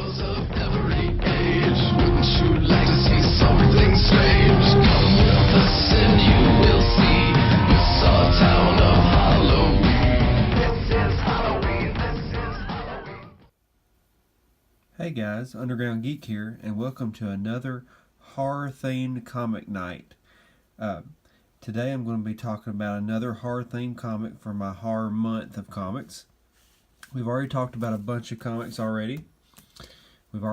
Girls of every age, wouldn't you like to see something strange? Come with us and you will see this our town of Halloween. This is Halloween, this is Halloween. Hey guys, Underground Geek here, and welcome to another horror-themed comic night. Today I'm going to be talking about another horror-themed comic for my horror month of comics. We've already talked about a bunch of comics already. And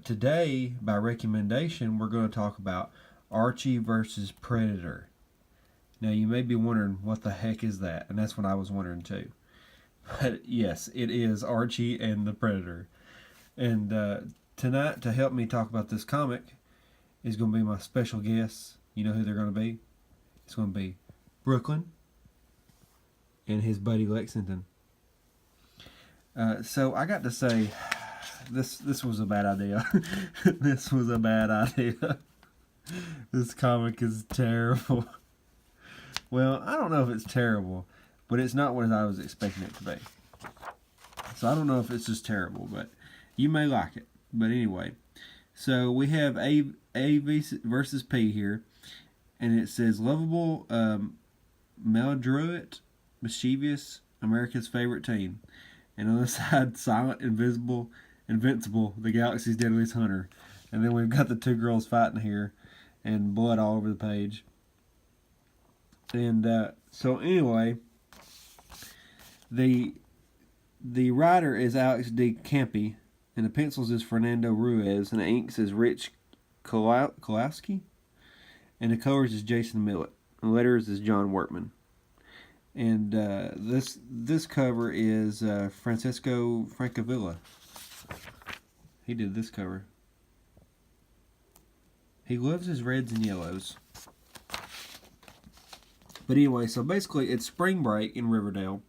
today, by recommendation, we're going to talk about Archie versus Predator. Now, you may be wondering, what the heck is that? And that's what I was wondering too. But yes, it is Archie and the Predator. And tonight, to help me talk about this comic, is going to be my special guests. You know who they're going to be? It's going to be Brooklyn and his buddy Lexington. So I got to say, this was a bad idea. This was a bad idea. This comic is terrible. Well, I don't know if it's terrible, but it's not what I was expecting it to be. So I don't know if it's just terrible, but you may like it. But anyway, so we have A versus P here, and it says lovable, maladroit, mischievous, America's favorite team. And on the side, silent, invincible, the galaxy's deadliest hunter. And then we've got the two girls fighting here, and blood all over the page. And so anyway, the writer is Alex D. Campy, and the pencils is Fernando Ruiz, and the inks is Rich Kowalski, and the colors is Jason Millett, and the letters is John Workman. And this cover is Francesco Francavilla. He did this cover. He loves his reds and yellows. But anyway, so basically it's spring break in Riverdale.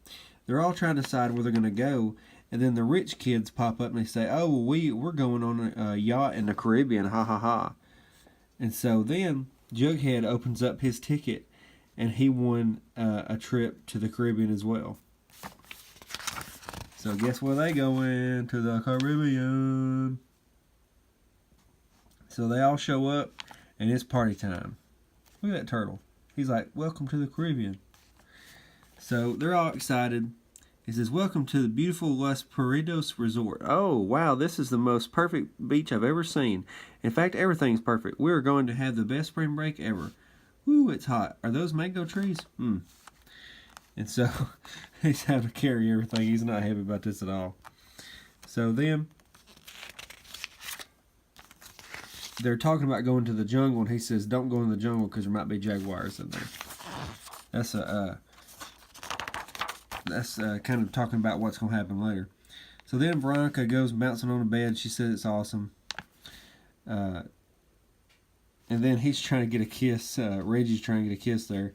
They're all trying to decide where they're going to go. And then the rich kids pop up and they say, oh, we're going on a yacht in the Caribbean, ha ha ha. And so then Jughead opens up his ticket and he won a trip to the Caribbean as well. So guess where they going? To the Caribbean. So they all show up and it's party time. Look at that turtle. He's like, welcome to the Caribbean. So they're all excited. He says, welcome to the beautiful Los Perritos Resort. Oh, wow, this is the most perfect beach I've ever seen. In fact, everything's perfect. We're going to have the best spring break ever. Woo, it's hot. Are those mango trees? And so, he's having to carry everything. He's not happy about this at all. So then, they're talking about going to the jungle, and he says, don't go in the jungle because there might be jaguars in there. That's kind of talking about what's going to happen later. So then Veronica goes bouncing on the bed. She says it's awesome. And then he's trying to get a kiss. Reggie's trying to get a kiss there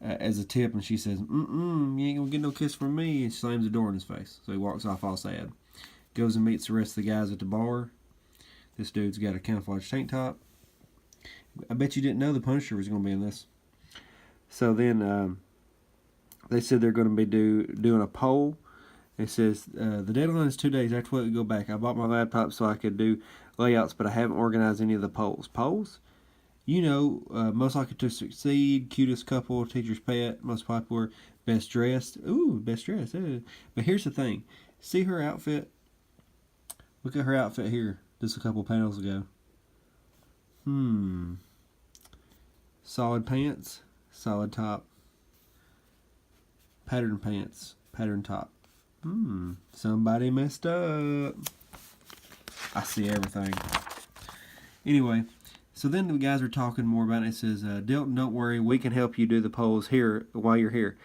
as a tip. And she says, you ain't going to get no kiss from me. And she slams the door in his face. So he walks off all sad. Goes and meets the rest of the guys at the bar. This dude's got a camouflage tank top. I bet you didn't know the Punisher was going to be in this. So then they said they're going to be doing a poll. It says, the deadline is 2 days. After we go back. I bought my laptop so I could do layouts, but I haven't organized any of the polls. Polls? You know, most likely to succeed, cutest couple, teacher's pet, most popular, best dressed. Ooh, best dressed. But here's the thing. See her outfit? Look at her outfit here, just a couple panels ago. Solid pants, solid top. Pattern pants, pattern top. Somebody messed up. I see everything. Anyway, so then the guys are talking more about it. It says, Dilton, don't worry, we can help you do the polls here while you're here.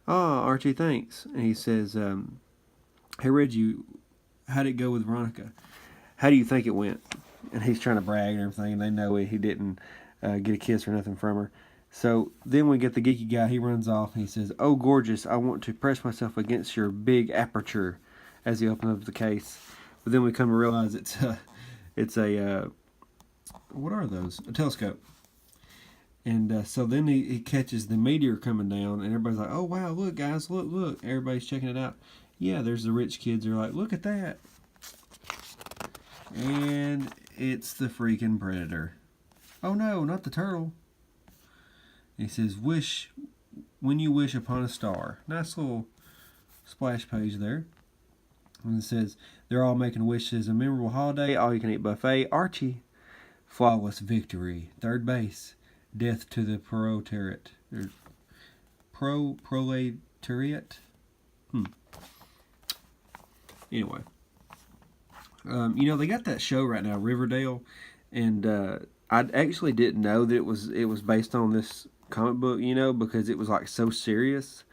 Oh, Archie, thanks. And he says, hey, Reggie, how'd it go with Veronica? How do you think it went? And he's trying to brag and everything, and they know he didn't get a kiss or nothing from her. So then we get the geeky guy. He runs off and he says, oh, gorgeous, I want to press myself against your big aperture, as he opens up the case. But then we come to realize it's a what are those? A telescope. And so then he catches the meteor coming down, and everybody's like, oh, wow, look, guys, look. Everybody's checking it out. yeah, there's the rich kids. They're like, look at that. And it's the freaking predator. Oh no, not the turtle. He says, wish when you wish upon a star. Nice little splash page there. And it says, they're all making wishes. A memorable holiday, all you can eat buffet. Archie, flawless victory. Third base, death to the proletariat. Proletariat? Anyway. They got that show right now, Riverdale. And I actually didn't know that it was based on this comic book, because it was like so serious.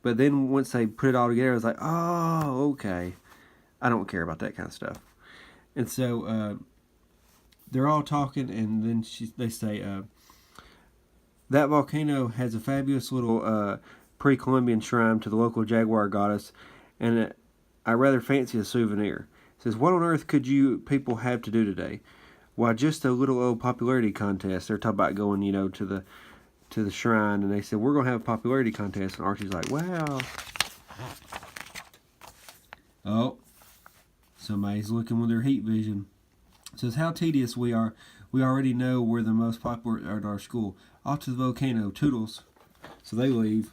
But then once they put it all together, I was like, oh, okay. I don't care about that kind of stuff. And so they're all talking, and then they say, that volcano has a fabulous little pre-Columbian shrine to the local jaguar goddess, and I rather fancy a souvenir. It says, what on earth could you people have to do today? Why, just a little old popularity contest. They're talking about going, to the shrine, and they said, we're going to have a popularity contest. And Archie's like, wow. Oh, somebody's looking with their heat vision. It says, how tedious we are. We already know we're the most popular at our school. Off to the volcano, toodles. So they leave.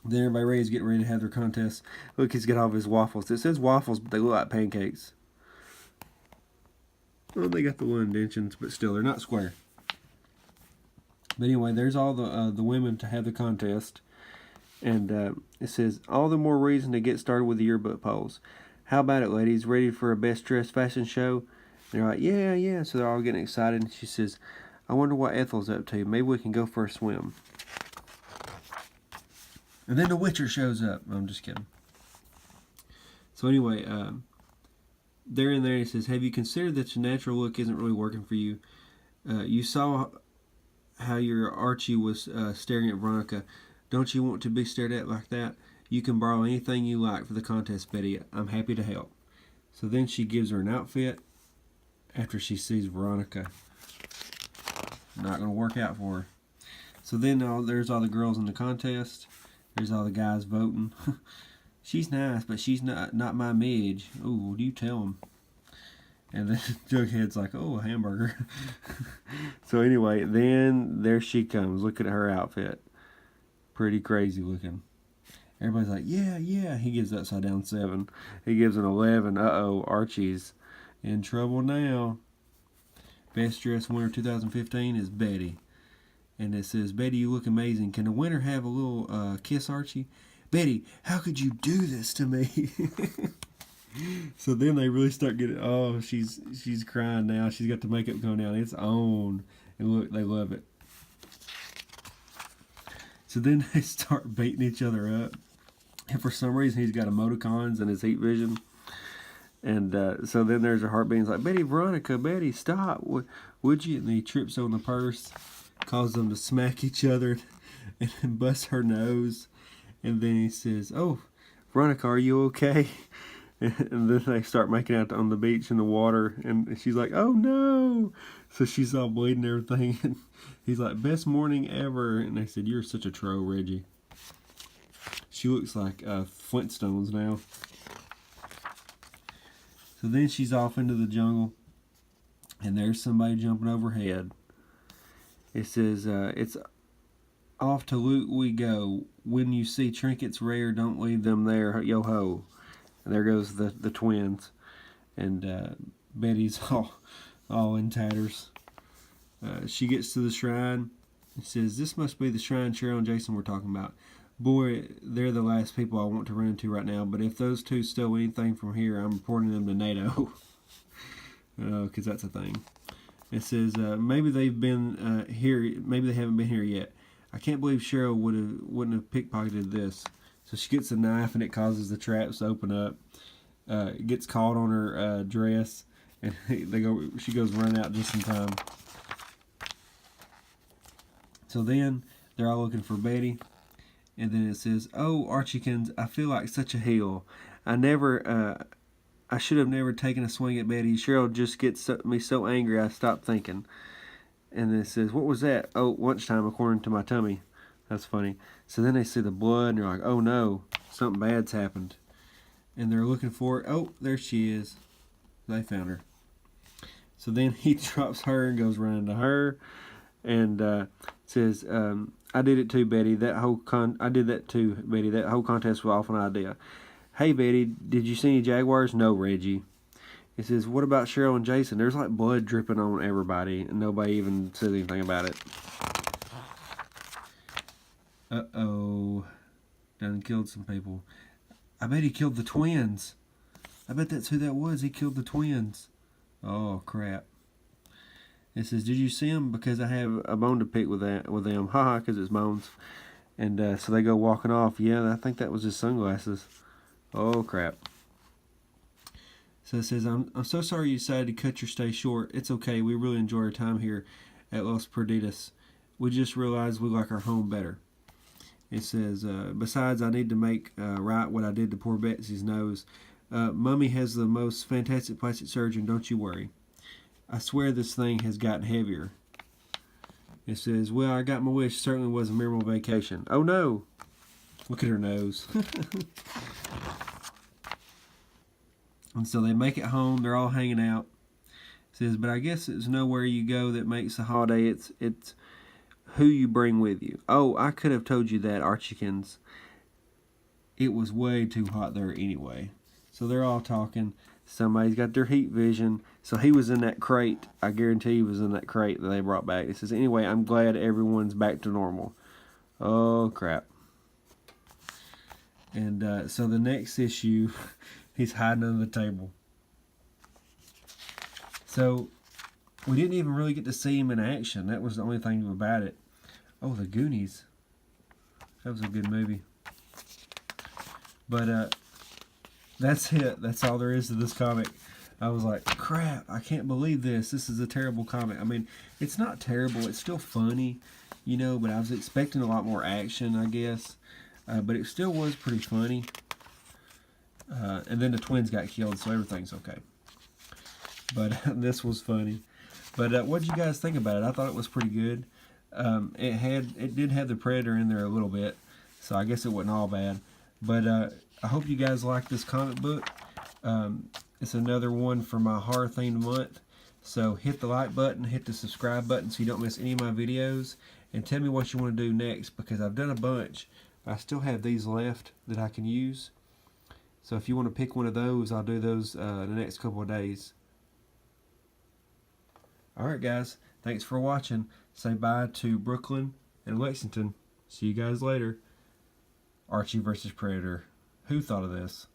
Then everybody getting ready to have their contest. Look, he's got all of his waffles. It says waffles, but they look like pancakes. Well, they got the little indentions, but still, they're not square. But anyway, there's all the women to have the contest. And it says, all the more reason to get started with the yearbook polls. How about it, ladies? Ready for a best dressed fashion show? And they're like, yeah. So they're all getting excited. And she says, I wonder what Ethel's up to. Maybe we can go for a swim. And then the Witcher shows up. I'm just kidding. So anyway, they're in there. He says, have you considered that your natural look isn't really working for you? You saw how your Archie was staring at Veronica. Don't you want to be stared at like that? You can borrow anything you like for the contest, Betty. I'm happy to help. So then she gives her an outfit after she sees Veronica. Not going to work out for her. So then there's all the girls in the contest. There's all the guys voting. She's nice, but she's not my midge. Ooh, do you tell him? And then Jughead's like, oh, a hamburger. So anyway, then there she comes. Look at her outfit. Pretty crazy looking. Everybody's like, yeah. He gives upside down 7. He gives an 11. Uh-oh, Archie's in trouble now. Best dressed winner 2015 is Betty. And it says, Betty, you look amazing. Can the winner have a little kiss, Archie? Betty, how could you do this to me? So then they really start getting, oh, she's crying now. She's got the makeup going down. It's on. And look, they love it. So then they start beating each other up. And for some reason, he's got emoticons and his heat vision. And so then there's a heartbeat. He's like, Betty, Veronica, Betty, stop. Would you? And he trips on the purse. Causes them to smack each other and bust her nose. And then he says, oh, Veronica, are you okay? And then they start making out on the beach in the water. And she's like, oh, no. So she's all bleeding and everything. And he's like, best morning ever. And they said, you're such a troll, Reggie. She looks like Flintstones now. So then she's off into the jungle. And there's somebody jumping overhead. It says, it's off to loot we go. When you see trinkets rare, don't leave them there. Yo-ho. And there goes the twins. And Betty's all in tatters. She gets to the shrine. It says, this must be the shrine Cheryl and Jason were talking about. Boy, they're the last people I want to run into right now. But if those two stole anything from here, I'm reporting them to NATO. Because that's a thing. It says, maybe they've been here. Maybe they haven't been here yet. I can't believe Cheryl wouldn't have pickpocketed this. So she gets a knife and it causes the traps to open up. It gets caught on her dress. And she goes running out just in time. So then they're all looking for Betty. And then it says, oh, Archiekins, I feel like such a heel. I should have never taken a swing at Betty. Cheryl just gets me so angry I stopped thinking. And then it says, what was that? Oh, lunchtime according to my tummy. That's funny. So then they see the blood and they're like, oh no, something bad's happened. and they're looking for her. Oh, there she is. They found her. So then he drops her and goes running to her, and says, "I did it too, Betty. I did that too, Betty. That whole contest was off an idea. Hey, Betty, did you see any jaguars? No, Reggie." He says, "What about Cheryl and Jason? There's like blood dripping on everybody, and nobody even says anything about it." Uh-oh. Done killed some people. I bet he killed the twins. I bet that's who that was. He killed the twins. Oh, crap. It says, "Did you see him? Because I have a bone to pick with them. Haha, because it's bones." And so they go walking off. Yeah, I think that was his sunglasses. Oh, crap. So it says, I'm so sorry you decided to cut your stay short. It's okay. We really enjoy our time here at Los Perdidos. We just realized we like our home better. It says, besides, I need to make right what I did to poor Betsy's nose. Mummy has the most fantastic plastic surgeon, don't you worry. I swear this thing has gotten heavier. It says, well, I got my wish. Certainly was a memorable vacation. Oh, no. Look at her nose. And so they make it home. They're all hanging out. It says, but I guess it's nowhere you go that makes a holiday. It's who you bring with you. Oh, I could have told you that, Archiekins. It was way too hot there anyway. So they're all talking. Somebody's got their heat vision. So he was in that crate. I guarantee he was in that crate that they brought back. It says, anyway, I'm glad everyone's back to normal. Oh, crap. And so the next issue, he's hiding under the table. So we didn't even really get to see him in action. That was the only thing about it. Oh, the Goonies. That was a good movie. But that's it. That's all there is to this comic. I was like, crap, I can't believe this. This is a terrible comic. I mean, it's not terrible. It's still funny, you know, but I was expecting a lot more action, I guess. But it still was pretty funny. And then the twins got killed, so everything's okay. But this was funny. But what did you guys think about it? I thought it was pretty good. It did have the Predator in there a little bit, so I guess it wasn't all bad. But I hope you guys like this comic book. It's another one for my horror themed month. So hit the like button, hit the subscribe button so you don't miss any of my videos, and tell me what you want to do next, because I've done a bunch. I still have these left that I can use. So if you want to pick one of those, I'll do those the next couple of days. Alright guys, thanks for watching. Say bye to Brooklyn and Lexington. See you guys later. Archie versus Predator. Who thought of this?